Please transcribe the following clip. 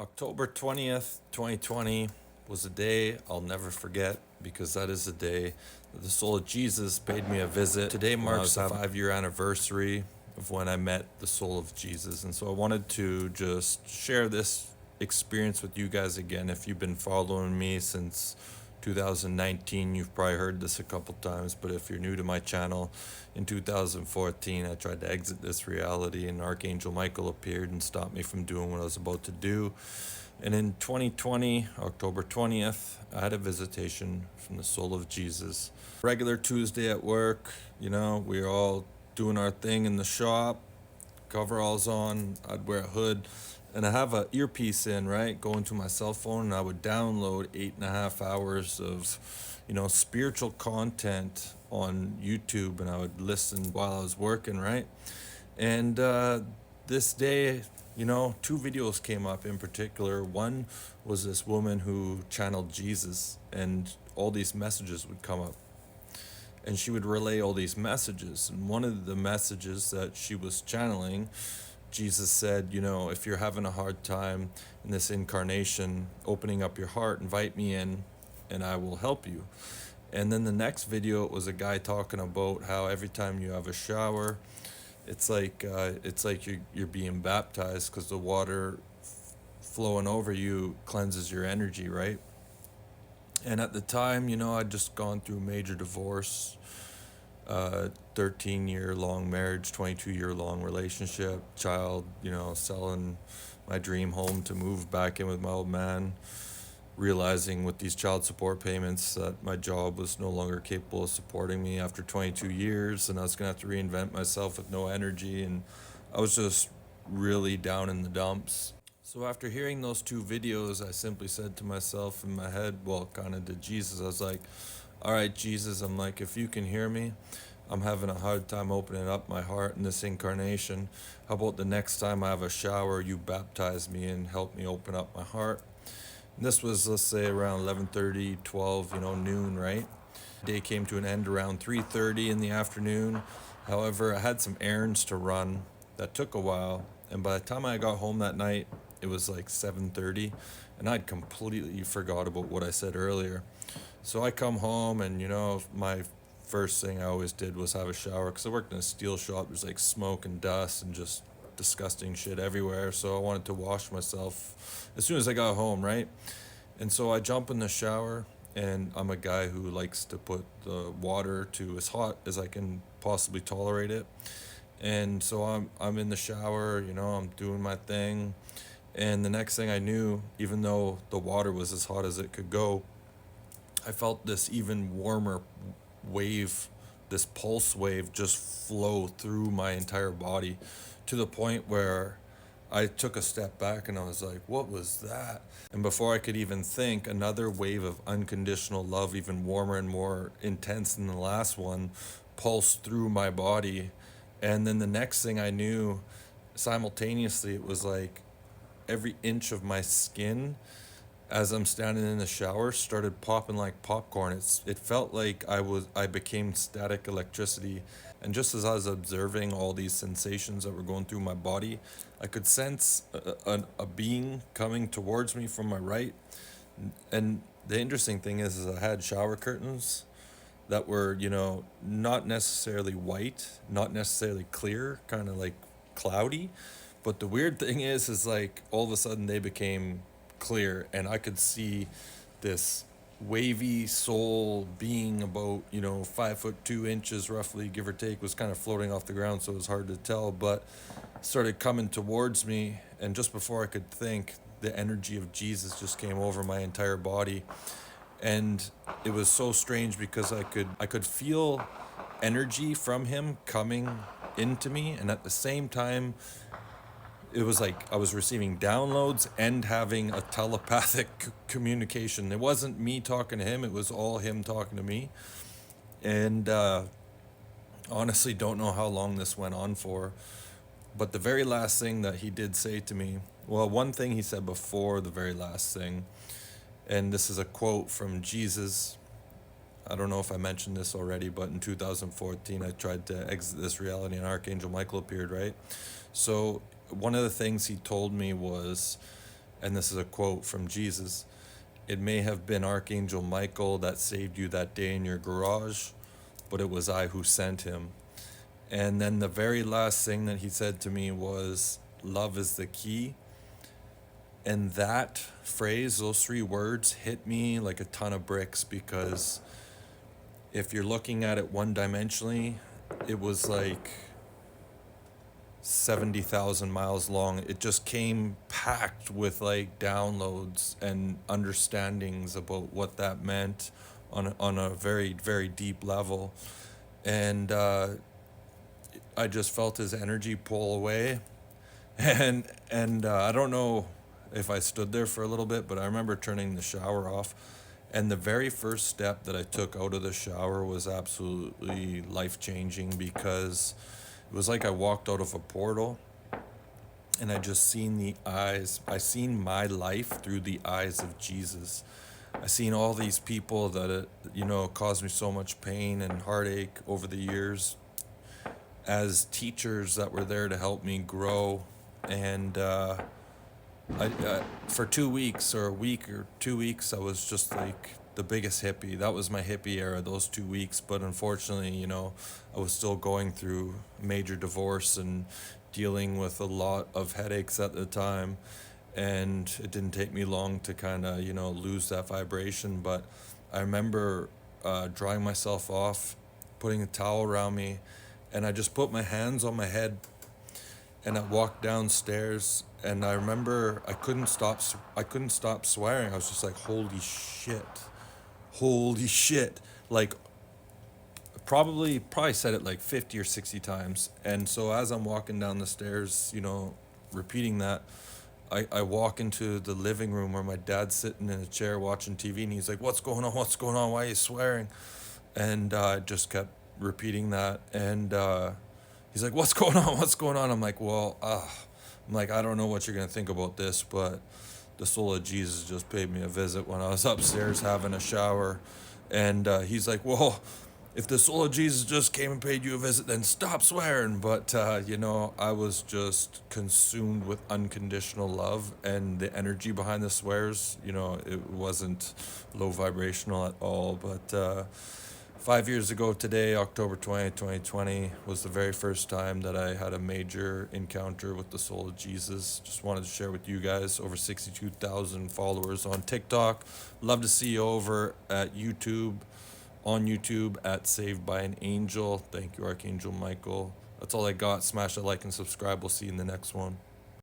October 20th, 2020 was a day I'll never forget because that is the day that the soul of Jesus paid me a visit. Today marks the 5-year anniversary of when I met the soul of Jesus. And so I wanted to just share this experience with you guys again. If you've been following me since 2019, you've probably heard this a couple times, but if you're new to my channel, in 2014 I tried to exit this reality and Archangel Michael appeared and stopped me from doing what I was about to do. And in 2020, October 20th, I had a visitation from the soul of Jesus. Regular Tuesday at work, we were all doing our thing in the shop, coveralls on, I'd wear a hood, and I have an earpiece in, right, going to my cell phone, and I would download 8.5 hours of, spiritual content on YouTube, and I would listen while I was working, right? And this day, two videos came up in particular. One was this woman who channeled Jesus, and all these messages would come up. And she would relay all these messages. And one of the messages that she was channeling, Jesus said, if you're having a hard time in this incarnation, opening up your heart, invite me in and I will help you. And then the next video, it was a guy talking about how every time you have a shower, it's like you're being baptized because the water flowing over you cleanses your energy, right? And at the time, I'd just gone through major divorce, 13-year-long marriage, 22-year-long relationship, child, selling my dream home to move back in with my old man, realizing with these child support payments that my job was no longer capable of supporting me after 22 years, and I was going to have to reinvent myself with no energy, and I was just really down in the dumps. So after hearing those two videos, I simply said to myself in my head, well, kind of to Jesus, I was like, all right, Jesus, I'm like, if you can hear me, I'm having a hard time opening up my heart in this incarnation. How about the next time I have a shower, you baptize me and help me open up my heart? And this was, let's say, around 11:30, 12, noon, right? The day came to an end around 3:30 in the afternoon. However, I had some errands to run that took a while. And by the time I got home that night, it was like 7:30, and I'd completely forgot about what I said earlier. So I come home, and my first thing I always did was have a shower, because I worked in a steel shop. There's like smoke and dust and just disgusting shit everywhere. So I wanted to wash myself as soon as I got home, right? And so I jump in the shower, and I'm a guy who likes to put the water to as hot as I can possibly tolerate it. And so I'm in the shower, I'm doing my thing. And the next thing I knew, even though the water was as hot as it could go, I felt this even warmer wave, this pulse wave just flow through my entire body, to the point where I took a step back and I was like, what was that? And before I could even think, another wave of unconditional love, even warmer and more intense than the last one, pulsed through my body. And then the next thing I knew, simultaneously, it was like every inch of my skin, as I'm standing in the shower, started popping like popcorn. It felt like I became static electricity. And just as I was observing all these sensations that were going through my body, I could sense a being coming towards me from my right. And the interesting thing is I had shower curtains that were, not necessarily white, not necessarily clear, kind of like cloudy. But the weird thing is like all of a sudden they became clear, and I could see this wavy soul being about 5'2" roughly, give or take, was kind of floating off the ground, so it was hard to tell, but started coming towards me. And just before I could think, the energy of Jesus just came over my entire body. And it was so strange because I could feel energy from him coming into me, and at the same time it was like I was receiving downloads and having a telepathic communication. It wasn't me talking to him, it was all him talking to me. And honestly don't know how long this went on for, but the very last thing that he did say to me, well, one thing he said before the very last thing, and this is a quote from Jesus. I don't know if I mentioned this already, but in 2014 I tried to exit this reality and Archangel Michael appeared, right? So one of the things he told me was, And this is a quote from Jesus. It may have been Archangel Michael that saved you that day in your garage, but it was I who sent him. And then the very last thing that he said to me was, love is the key. And that phrase, those three words, hit me like a ton of bricks, because if you're looking at it one dimensionally, it was like 70,000 miles long. It just came packed with like downloads and understandings about what that meant on a very, very deep level. And I just felt his energy pull away. And I don't know if I stood there for a little bit, but I remember turning the shower off. And the very first step that I took out of the shower was absolutely life changing, because it was like I walked out of a portal and I just seen the eyes. I seen my life through the eyes of Jesus. I seen all these people that, caused me so much pain and heartache over the years as teachers that were there to help me grow. And for 2 weeks or a week or 2 weeks, I was just like the biggest hippie. That was my hippie era, those 2 weeks. But unfortunately, I was still going through a major divorce and dealing with a lot of headaches at the time. And it didn't take me long to kind of, lose that vibration. But I remember drying myself off, putting a towel around me, and I just put my hands on my head and I walked downstairs, and I remember I couldn't stop swearing. I was just like, holy shit, like probably said it like 50 or 60 times. And so as I'm walking down the stairs, repeating that, I walk into the living room where my dad's sitting in a chair watching TV, and he's like, what's going on, why are you swearing? And I just kept repeating that. And he's like, what's going on? I'm like, I don't know what you're going to think about this, but the soul of Jesus just paid me a visit when I was upstairs having a shower. And he's like, well, if the soul of Jesus just came and paid you a visit, then stop swearing. But, I was just consumed with unconditional love, and the energy behind the swears, it wasn't low vibrational at all. But 5 years ago today, October 20th, 2020, was the very first time that I had a major encounter with the soul of Jesus. Just wanted to share with you guys. Over 62,000 followers on TikTok. Love to see you over at YouTube, on YouTube at Saved by an Angel. Thank you, Archangel Michael. That's all I got. Smash that like and subscribe. We'll see you in the next one.